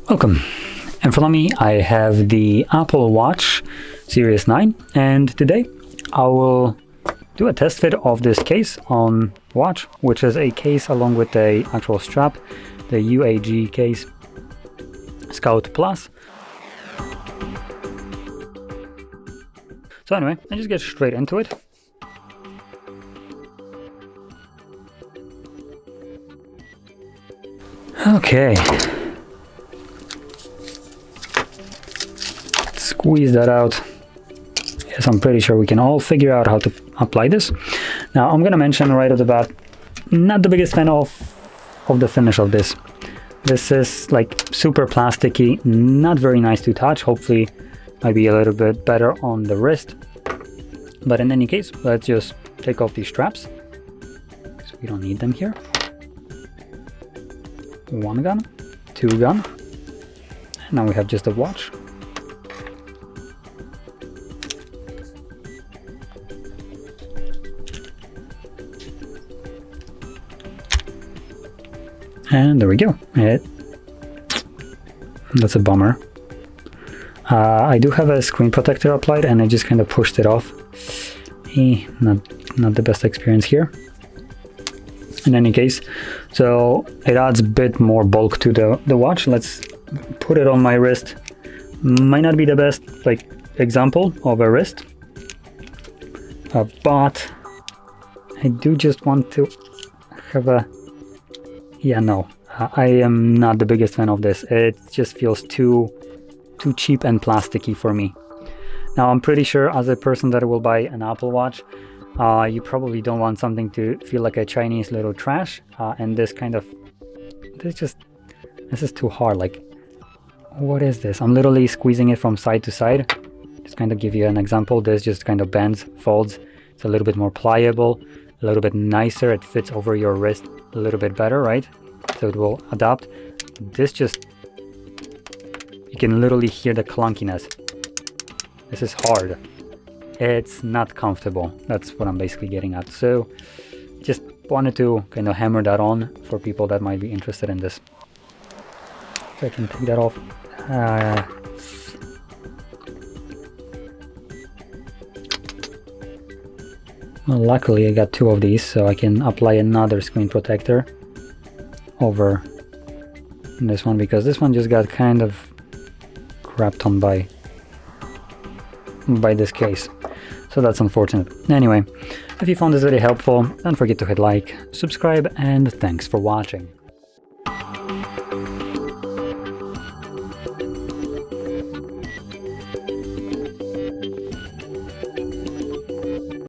Welcome. In front of me I have the Apple Watch Series 9, and today I will do a test fit of this case on watch, which is a case along with the actual strap, the UAG Case Scout Plus. So anyway, I just get straight into it. Okay. Squeeze that out. Yes, I'm pretty sure we can all figure out how to apply this. Now, I'm gonna mention right off the bat, not the biggest fan of the finish of this. This is like super plasticky, not very nice to touch. Hopefully, might be a little bit better on the wrist. But in any case, let's just take off these straps, so we don't need them here. One gun, two gun, and now we have just a watch. And there we go. That's a bummer. I do have a screen protector applied and I just kind of pushed it off. Not the best experience here. In any case, so it adds a bit more bulk to the watch. Let's put it on my wrist. Might not be the best like example of a wrist, but I do just want to have a no, I am not the biggest fan of this. It just feels too cheap and plasticky for me. Now, I'm pretty sure as a person that will buy an Apple Watch, you probably don't want something to feel like a Chinese little trash. And this is too hard. Like, what is this? I'm literally squeezing it from side to side. Just kind of give you an example. This just kind of bends, folds. It's a little bit more pliable, a little bit nicer. It fits over your wrist a little bit better, right? So it will adapt. This just, you can literally hear the clunkiness. This is hard. It's not comfortable. That's what I'm basically getting at. So just wanted to kind of hammer that on for people that might be interested in this. So I can take that off. Well, luckily I got two of these, so I can apply another screen protector over this one, because this one just got kind of crapped on by this case. So that's unfortunate. Anyway, if you found this video helpful, don't forget to hit like, subscribe, and thanks for watching.